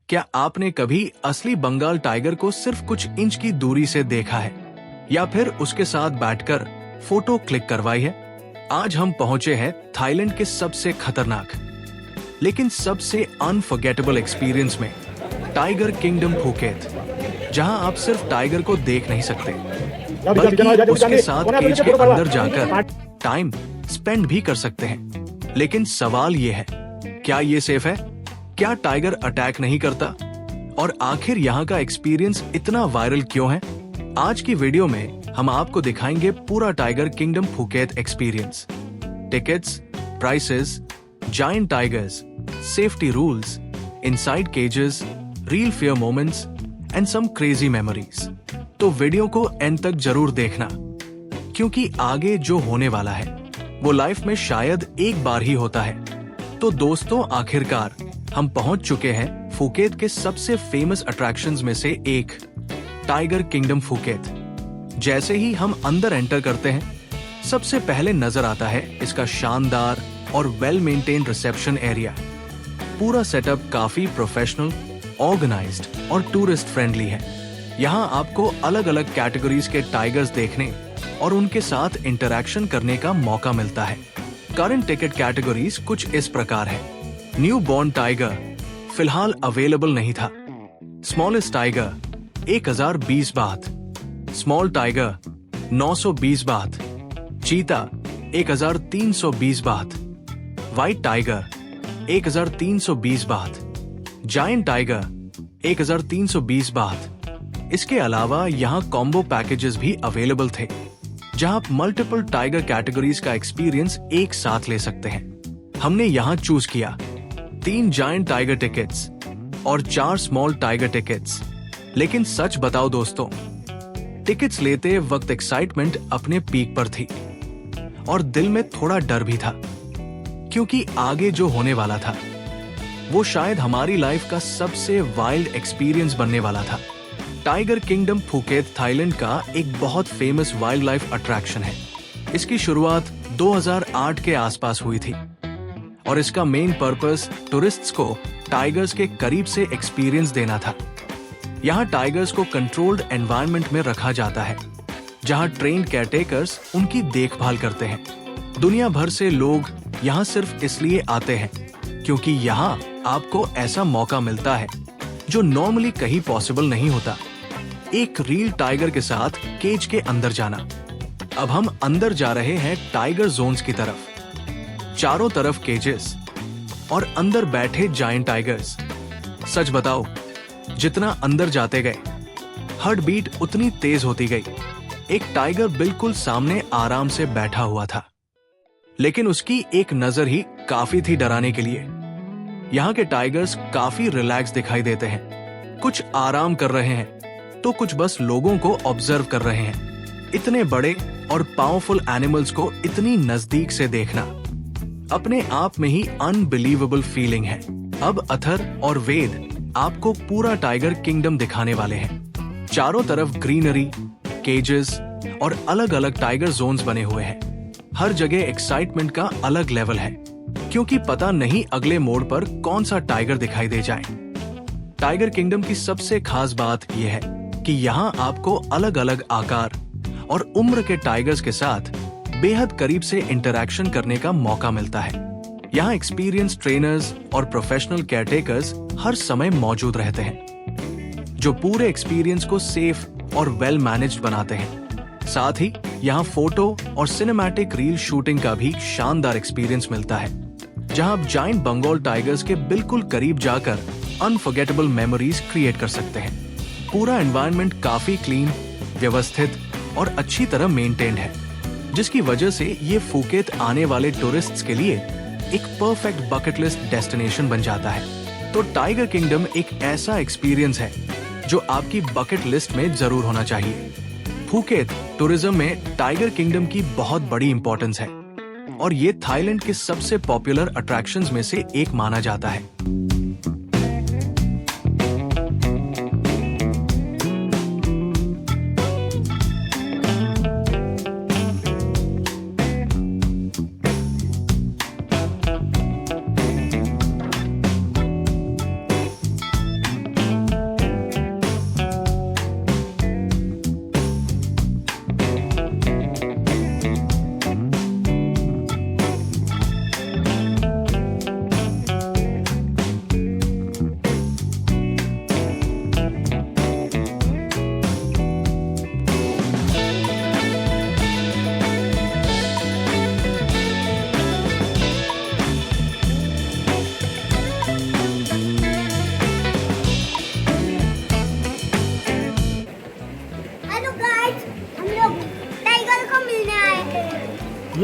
क्या आपने कभी असली बंगाल टाइगर को सिर्फ कुछ इंच की दूरी से देखा है या फिर उसके साथ बैठकर फोटो क्लिक करवाई है? आज हम पहुंचे हैं थाईलैंड के सबसे खतरनाक लेकिन सबसे अनफॉरगेटेबल एक्सपीरियंस में, टाइगर किंगडम फुकेत, जहां आप सिर्फ टाइगर को देख नहीं सकते बल्कि उसके साथ केज के अंदर जाकर टाइम स्पेंड भी कर सकते हैं। लेकिन सवाल ये है, क्या ये सेफ है? क्या टाइगर अटैक नहीं करता? और आखिर यहाँ का एक्सपीरियंस इतना वायरल क्यों है? आज की वीडियो में हम आपको दिखाएंगे पूरा tiger kingdom Phuket experience, tickets, prices, giant tigers, safety rules, inside cages, real fear moments and some crazy memories. तो वीडियो को एंड तक जरूर देखना, क्योंकि आगे जो होने वाला है वो लाइफ में शायद एक बार ही होता है। तो दोस्तों, आखिरकार हम पहुंच चुके हैं फुकेत के सबसे फेमस अट्रैक्शंस में से एक, टाइगर किंगडम फुकेत। जैसे ही हम अंदर एंटर करते हैं, सबसे पहले नजर आता है इसका शानदार और वेल मेंटेन्ड रिसेप्शन एरिया। पूरा सेटअप काफी प्रोफेशनल, ऑर्गेनाइज्ड और टूरिस्ट फ्रेंडली है। यहाँ आपको अलग अलग कैटेगरीज के टाइगर्स देखने और उनके साथ इंटरैक्शन करने का मौका मिलता है। करंट टिकट कैटेगरीज कुछ इस प्रकार है। न्यू बॉर्न टाइगर फिलहाल अवेलेबल नहीं था। स्मॉलेस्ट टाइगर 1020 बात, स्मॉल टाइगर 920 बात, चीता 1320 बात, व्हाइट टाइगर 1320 बात, जायंट टाइगर 1320 बात। इसके अलावा यहाँ कॉम्बो पैकेजेस भी अवेलेबल थे, जहां आप मल्टीपल टाइगर कैटेगरीज का एक्सपीरियंस एक साथ ले सकते हैं। हमने यहाँ चूज किया 3 जायंट टाइगर टिकट्स और 4 स्मॉल टाइगर टिकट्स। लेकिन सच बताओ दोस्तों, टिकट्स लेते वक्त एक्साइटमेंट अपने पीक पर थी और दिल में थोड़ा डर भी था, क्योंकि आगे जो होने वाला था वो शायद हमारी लाइफ का सबसे वाइल्ड एक्सपीरियंस बनने वाला था। टाइगर किंगडम फुकेत थाईलैंड का एक बहुत फेमस वाइल्ड लाइफ अट्रैक्शन है। इसकी शुरुआत 2008 के आसपास हुई थी और इसका मेन पर्पस टूरिस्ट्स को टाइगर्स के करीब से एक्सपीरियंस देना था। यहाँ टाइगर्स को कंट्रोल्ड एनवायरनमेंट में रखा जाता है, जहाँ ट्रेन्ड केयरटेकर्स उनकी देखभाल करते हैं। दुनिया भर से लोग यहाँ सिर्फ इसलिए आते हैं क्योंकि यहाँ आपको ऐसा मौका मिलता है जो नॉर्मली कहीं पॉसिबल नहीं होता, एक रियल टाइगर के साथ केज के अंदर जाना। अब हम अंदर जा रहे हैं टाइगर जोन्स की तरफ। चारों तरफ केजेस और अंदर बैठे जायंट टाइगर्स। सच बताओ, जितना अंदर जाते गए हार्ट बीट उतनी तेज होती गई। एक टाइगर बिल्कुल सामने आराम से बैठा हुआ था, लेकिन उसकी एक नजर ही काफी थी डराने के लिए। यहाँ के टाइगर्स काफी रिलैक्स दिखाई देते हैं, कुछ आराम कर रहे हैं तो कुछ बस लोगों को ऑब्जर्व कर रहे हैं। इतने बड़े और पावरफुल एनिमल्स को इतनी नजदीक से देखना अपने आप में ही अनबिलीवेबल फीलिंग है। अब अथर और वेद आपको पूरा टाइगर किंगडम दिखाने वाले हैं। चारों तरफ ग्रीनरी, केजेस और अलग अलग टाइगर जोन्स बने हुए हैं। हर जगह एक्साइटमेंट का अलग लेवल है, क्योंकि पता नहीं अगले मोड़ पर कौन सा टाइगर दिखाई दे जाए। टाइगर किंगडम की सबसे खास बात यह है कि यहाँ आपको अलग अलग आकार और उम्र के टाइगर्स के साथ बेहद करीब से इंटरैक्शन करने का मौका मिलता है। यहाँ एक्सपीरियंस ट्रेनर्स और प्रोफेशनल केयरटेकर्स हर समय मौजूद रहते हैं, जो पूरे एक्सपीरियंस को सेफ और वेल मैनेज्ड बनाते हैं। साथ ही यहाँ फोटो और सिनेमैटिक रील शूटिंग का भी शानदार एक्सपीरियंस मिलता है, जहाँ आप जायंट बंगाल टाइगर्स के बिल्कुल करीब जाकर अनफॉरगेटेबल मेमोरीज क्रिएट कर सकते हैं। पूरा एनवायरनमेंट काफी क्लीन, व्यवस्थित और अच्छी तरह मेंटेन्ड है, जिसकी वजह से ये फुकेत आने वाले टूरिस्ट्स के लिए एक परफेक्ट बकेट लिस्ट डेस्टिनेशन बन जाता है। तो टाइगर किंगडम एक ऐसा एक्सपीरियंस है जो आपकी बकेट लिस्ट में जरूर होना चाहिए। फुकेत टूरिज्म में टाइगर किंगडम की बहुत बड़ी इंपॉर्टेंस है और ये थाईलैंड के सबसे पॉपुलर अट्रैक्शंस में से एक माना जाता है।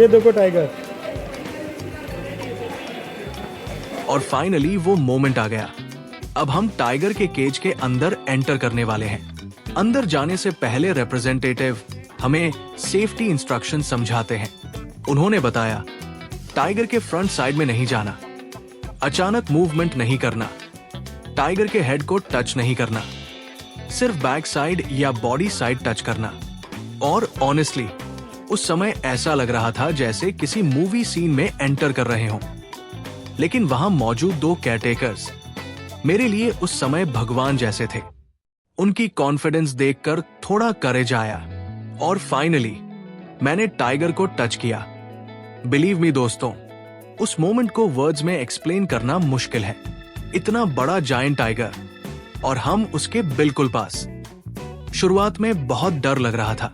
ये देखो टाइगर। और फाइनली वो मोमेंट आ गया। अब हम टाइगर के केज के अंदर एंटर करने वाले हैं। अंदर जाने से पहले रिप्रेजेंटेटिव हमें सेफ्टी इंस्ट्रक्शन समझाते हैं। उन्होंने बताया, टाइगर के फ्रंट साइड में नहीं जाना, अचानक मूवमेंट नहीं करना, टाइगर के हेड को टच नहीं करना, सिर्फ बैक साइड या बॉडी साइड टच करना। और ऑनेस्टली उस समय ऐसा लग रहा था जैसे किसी मूवी सीन में एंटर कर रहे हों। लेकिन वहां मौजूद 2 केयरटेकर्स मेरे लिए उस समय भगवान जैसे थे। उनकी कॉन्फिडेंस देखकर थोड़ा करेज आया और फाइनली मैंने टाइगर को टच किया। बिलीव मी दोस्तों, उस मोमेंट को वर्ड्स में एक्सप्लेन करना मुश्किल है। इतना बड़ा जायंट टाइगर और हम उसके बिल्कुल पास। शुरुआत में बहुत डर लग रहा था,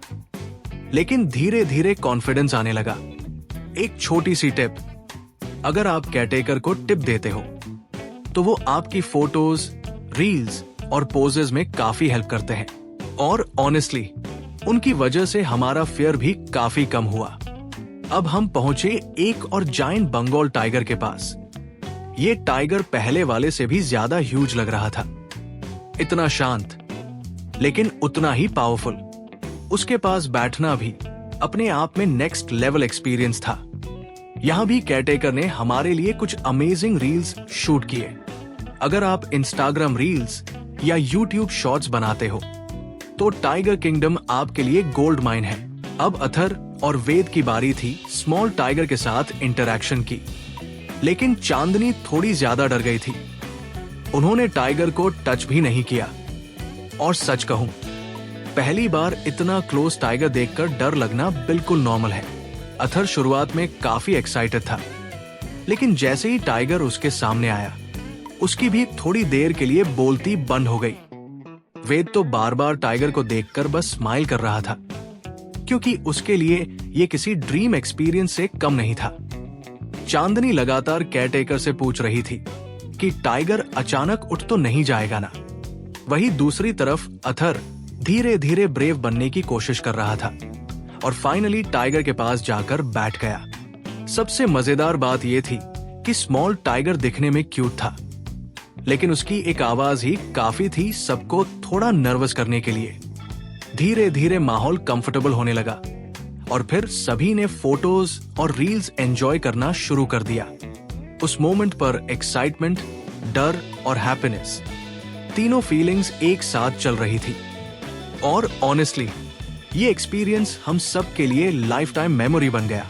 लेकिन धीरे धीरे कॉन्फिडेंस आने लगा। एक छोटी सी टिप, अगर आप केयरटेकर को टिप देते हो तो वो आपकी फोटोज, रील्स और पोजेस में काफी हेल्प करते हैं। और ऑनेस्टली उनकी वजह से हमारा फियर भी काफी कम हुआ। अब हम पहुंचे एक और जायंट बंगाल टाइगर के पास। ये टाइगर पहले वाले से भी ज्यादा ह्यूज लग रहा था। इतना शांत लेकिन उतना ही पावरफुल। उसके पास बैठना भी अपने आप में नेक्स्ट लेवल एक्सपीरियंस था। यहां भी केयरटेकर ने हमारे लिए कुछ अमेजिंग रील्स शूट किए। अगर आप इंस्टाग्राम रील्स या यूट्यूब शॉर्ट्स बनाते हो तो टाइगर किंगडम आपके लिए गोल्ड माइन है। अब अथर और वेद की बारी थी स्मॉल टाइगर के साथ इंटरैक्शन की। लेकिन चांदनी थोड़ी ज्यादा डर गई थी। उन्होंने टाइगर को टच भी नहीं किया। और सच कहूं, पहली बार इतना क्लोज टाइगर देखकर डर लगना बिल्कुल नॉर्मल है। अथर शुरुआत में काफी एक्साइटेड था, लेकिन जैसे ही टाइगर उसके सामने आया, उसकी भी थोड़ी देर के लिए बोलती बंद हो गई। वेद तो बार बार टाइगर को देखकर बस स्माइल कर रहा था, क्योंकि उसके लिए ये किसी ड्रीम एक्सपीरियंस से कम नहीं था। चांदनी लगातार केयरटेकर से पूछ रही थी कि टाइगर अचानक उठ तो नहीं जाएगा ना। वही दूसरी तरफ अथर धीरे धीरे ब्रेव बनने की कोशिश कर रहा था और फाइनली टाइगर के पास जाकर बैठ गया। सबसे मजेदार बात यह थी कि स्मॉल टाइगर दिखने में क्यूट था, लेकिन उसकी एक आवाज ही काफी थी सबको थोड़ा नर्वस करने के लिए। धीरे धीरे माहौल कंफर्टेबल होने लगा और फिर सभी ने फोटोज और रील्स एंजॉय करना शुरू कर दिया। उस मोमेंट पर एक्साइटमेंट, डर और हैप्पीनेस, तीनों फीलिंग्स एक साथ चल रही थी। और ऑनेस्टली ये एक्सपीरियंस हम सब के लिए लाइफ टाइम मेमोरी बन गया।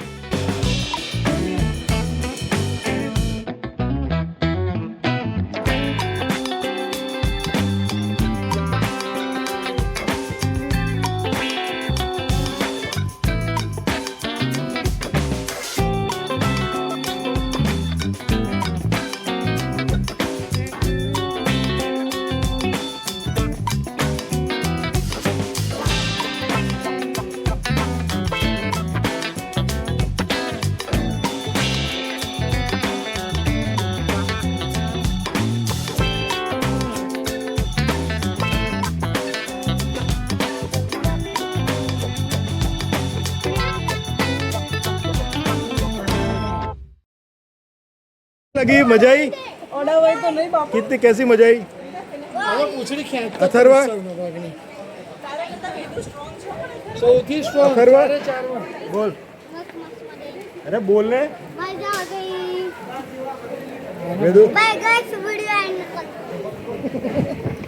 लगी, मजा आई? तो नहीं बाप कितनी कैसी मजा आई? पूछड़ी खेत अथर्वा? चौथी स्ट्रॉन्ग अथर्वा? चारों बोल। अरे बोलने। मजा आ गई। वेदू? बाय गाइस, वीडियो एंड कर।